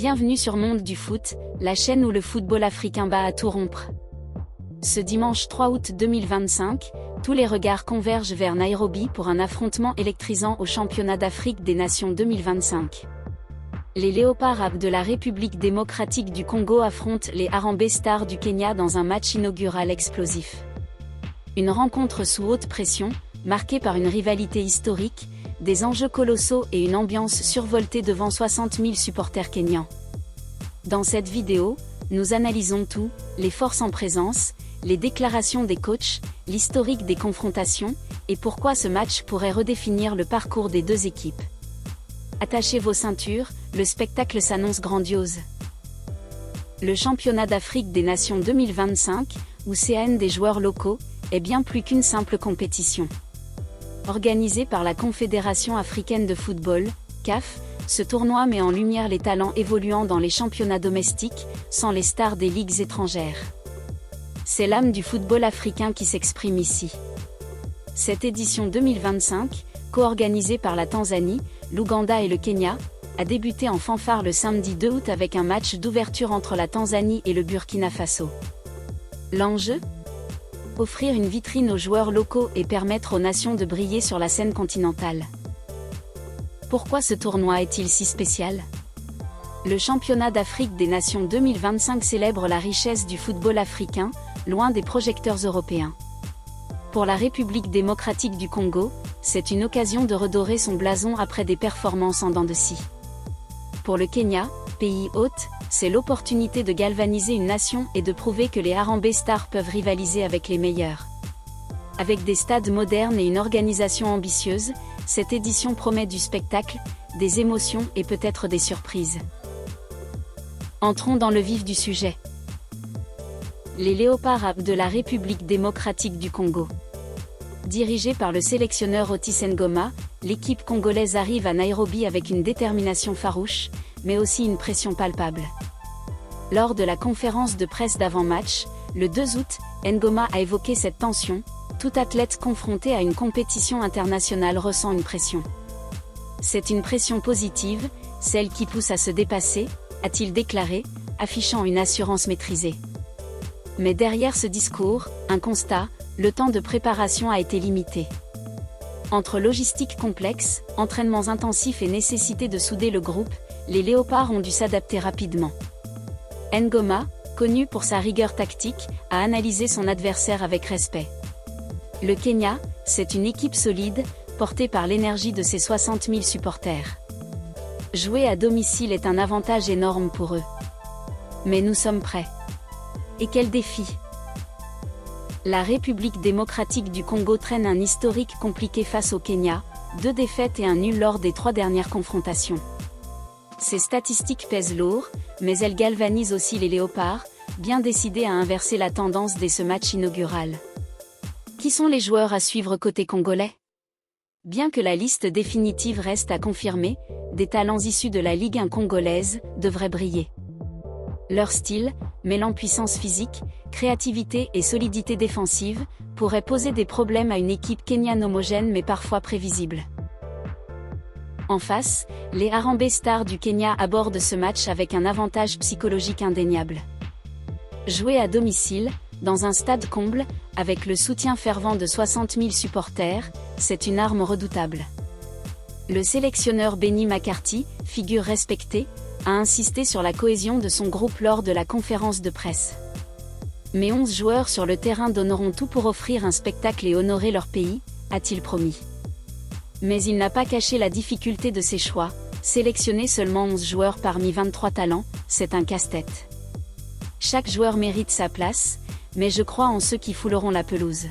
Bienvenue sur Monde du Foot, la chaîne où le football africain bat à tout rompre. Ce dimanche 3 août 2025, tous les regards convergent vers Nairobi pour un affrontement électrisant au Championnat d'Afrique des Nations 2025. Les Léopards de la République démocratique du Congo affrontent les Harambee Stars du Kenya dans un match inaugural explosif. Une rencontre sous haute pression, marquée par une rivalité historique, des enjeux colossaux et une ambiance survoltée devant 60 000 supporters kenyans. Dans cette vidéo, nous analysons tout, les forces en présence, les déclarations des coachs, l'historique des confrontations, et pourquoi ce match pourrait redéfinir le parcours des deux équipes. Attachez vos ceintures, le spectacle s'annonce grandiose. Le Championnat d'Afrique des Nations 2025, ou CAN des joueurs locaux, est bien plus qu'une simple compétition. Organisé par la Confédération africaine de football, CAF, ce tournoi met en lumière les talents évoluant dans les championnats domestiques, sans les stars des ligues étrangères. C'est l'âme du football africain qui s'exprime ici. Cette édition 2025, co-organisée par la Tanzanie, l'Ouganda et le Kenya, a débuté en fanfare le samedi 2 août avec un match d'ouverture entre la Tanzanie et le Burkina Faso. L'enjeu ? Offrir une vitrine aux joueurs locaux et permettre aux nations de briller sur la scène continentale. Pourquoi ce tournoi est-il si spécial ? Le Championnat d'Afrique des Nations 2025 célèbre la richesse du football africain, loin des projecteurs européens. Pour la République démocratique du Congo, c'est une occasion de redorer son blason après des performances en dents de scie. Pour le Kenya, pays hôte, c'est l'opportunité de galvaniser une nation et de prouver que les Harambee Stars peuvent rivaliser avec les meilleurs. Avec des stades modernes et une organisation ambitieuse, cette édition promet du spectacle, des émotions et peut-être des surprises. Entrons dans le vif du sujet. Les Léopards de la République démocratique du Congo. Dirigée par le sélectionneur Otis Ngoma, l'équipe congolaise arrive à Nairobi avec une détermination farouche, mais aussi une pression palpable. Lors de la conférence de presse d'avant-match, le 2 août, Ngoma a évoqué cette tension, tout athlète confronté à une compétition internationale ressent une pression. C'est une pression positive, celle qui pousse à se dépasser, a-t-il déclaré, affichant une assurance maîtrisée. Mais derrière ce discours, un constat, le temps de préparation a été limité. Entre logistique complexe, entraînements intensifs et nécessité de souder le groupe, les Léopards ont dû s'adapter rapidement. Ngoma, connu pour sa rigueur tactique, a analysé son adversaire avec respect. Le Kenya, c'est une équipe solide, portée par l'énergie de ses 60 000 supporters. Jouer à domicile est un avantage énorme pour eux. Mais nous sommes prêts. Et quel défi ? La République démocratique du Congo traîne un historique compliqué face au Kenya, 2 défaites et un nul lors des 3 dernières confrontations. Ces statistiques pèsent lourd, mais elles galvanisent aussi les Léopards, bien décidés à inverser la tendance dès ce match inaugural. Qui sont les joueurs à suivre côté congolais ? Bien que la liste définitive reste à confirmer, des talents issus de la Ligue 1 congolaise devraient briller. Leur style, mêlant puissance physique, créativité et solidité défensive, pourrait poser des problèmes à une équipe kenyane homogène mais parfois prévisible. En face, les Harambee Stars du Kenya abordent ce match avec un avantage psychologique indéniable. Jouer à domicile, dans un stade comble, avec le soutien fervent de 60 000 supporters, c'est une arme redoutable. Le sélectionneur Benny McCarthy, figure respectée, a insisté sur la cohésion de son groupe lors de la conférence de presse. Mes 11 joueurs sur le terrain donneront tout pour offrir un spectacle et honorer leur pays, a-t-il promis. Mais il n'a pas caché la difficulté de ses choix, sélectionner seulement 11 joueurs parmi 23 talents, c'est un casse-tête. Chaque joueur mérite sa place, mais je crois en ceux qui fouleront la pelouse.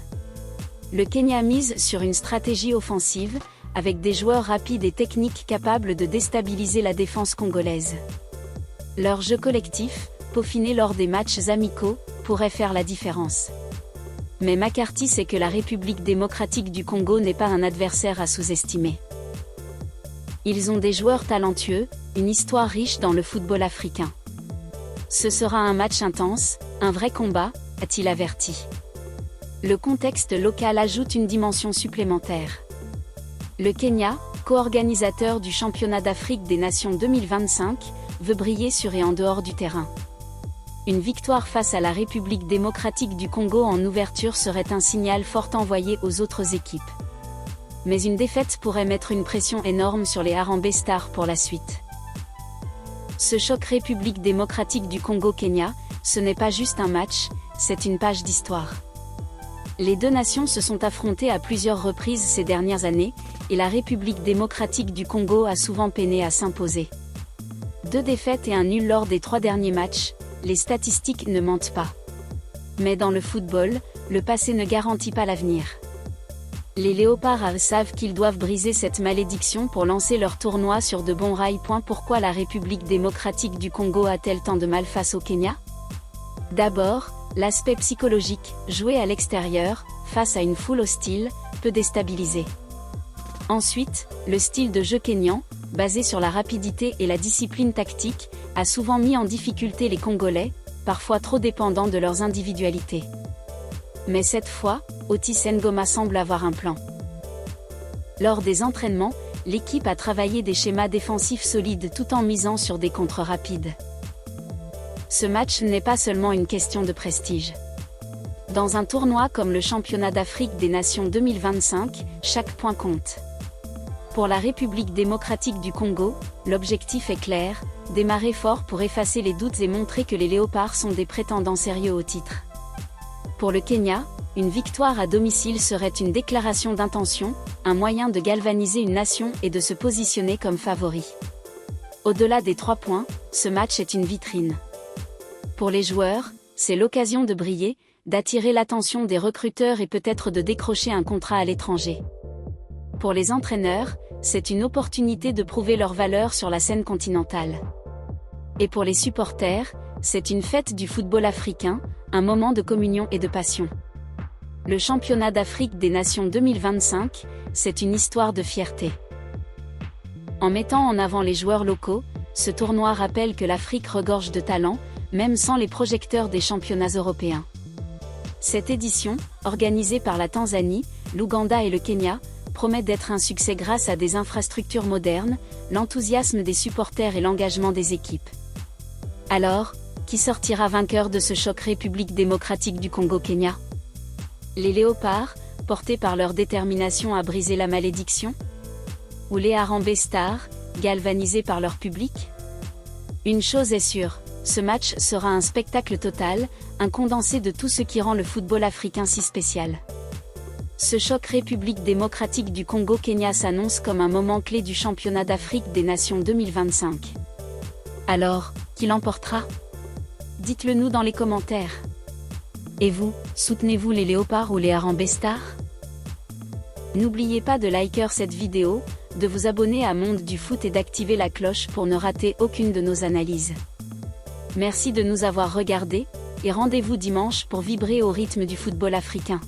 Le Kenya mise sur une stratégie offensive, avec des joueurs rapides et techniques capables de déstabiliser la défense congolaise. Leur jeu collectif, peaufiné lors des matchs amicaux, pourrait faire la différence. Mais McCarthy sait que la République démocratique du Congo n'est pas un adversaire à sous-estimer. Ils ont des joueurs talentueux, une histoire riche dans le football africain. Ce sera un match intense, un vrai combat, a-t-il averti. Le contexte local ajoute une dimension supplémentaire. Le Kenya, co-organisateur du Championnat d'Afrique des Nations 2025, veut briller sur et en dehors du terrain. Une victoire face à la République démocratique du Congo en ouverture serait un signal fort envoyé aux autres équipes. Mais une défaite pourrait mettre une pression énorme sur les Harambee Stars pour la suite. Ce choc République démocratique du Congo-Kenya, ce n'est pas juste un match, c'est une page d'histoire. Les deux nations se sont affrontées à plusieurs reprises ces dernières années, et la République démocratique du Congo a souvent peiné à s'imposer. 2 défaites et un nul lors des 3 derniers matchs, les statistiques ne mentent pas. Mais dans le football, le passé ne garantit pas l'avenir. Les Léopards savent qu'ils doivent briser cette malédiction pour lancer leur tournoi sur de bons rails. Pourquoi la République démocratique du Congo a-t-elle tant de mal face au Kenya? D'abord, l'aspect psychologique, jouer à l'extérieur, face à une foule hostile, peut déstabiliser. Ensuite, le style de jeu kényan, basé sur la rapidité et la discipline tactique, a souvent mis en difficulté les Congolais, parfois trop dépendants de leurs individualités. Mais cette fois, Otis Ngoma semble avoir un plan. Lors des entraînements, l'équipe a travaillé des schémas défensifs solides tout en misant sur des contres rapides. Ce match n'est pas seulement une question de prestige. Dans un tournoi comme le Championnat d'Afrique des Nations 2025, chaque point compte. Pour la République démocratique du Congo, l'objectif est clair, démarrer fort pour effacer les doutes et montrer que les Léopards sont des prétendants sérieux au titre. Pour le Kenya, une victoire à domicile serait une déclaration d'intention, un moyen de galvaniser une nation et de se positionner comme favori. Au-delà des 3 points, ce match est une vitrine. Pour les joueurs, c'est l'occasion de briller, d'attirer l'attention des recruteurs et peut-être de décrocher un contrat à l'étranger. Pour les entraîneurs, c'est une opportunité de prouver leur valeur sur la scène continentale. Et pour les supporters, c'est une fête du football africain, un moment de communion et de passion. Le Championnat d'Afrique des Nations 2025, c'est une histoire de fierté. En mettant en avant les joueurs locaux, ce tournoi rappelle que l'Afrique regorge de talent, même sans les projecteurs des championnats européens. Cette édition, organisée par la Tanzanie, l'Ouganda et le Kenya, promet d'être un succès grâce à des infrastructures modernes, l'enthousiasme des supporters et l'engagement des équipes. Alors, qui sortira vainqueur de ce choc République démocratique du Congo-Kenya? Les Léopards, portés par leur détermination à briser la malédiction? Ou les Harambee Stars, galvanisés par leur public? Une chose est sûre, ce match sera un spectacle total, un condensé de tout ce qui rend le football africain si spécial. Ce choc République démocratique du Congo-Kenya s'annonce comme un moment clé du Championnat d'Afrique des Nations 2025. Alors, qui l'emportera? Dites-le nous dans les commentaires. Et vous, soutenez-vous les Léopards ou les Harambee Stars? N'oubliez pas de liker cette vidéo, de vous abonner à Monde du Foot et d'activer la cloche pour ne rater aucune de nos analyses. Merci de nous avoir regardés, et rendez-vous dimanche pour vibrer au rythme du football africain.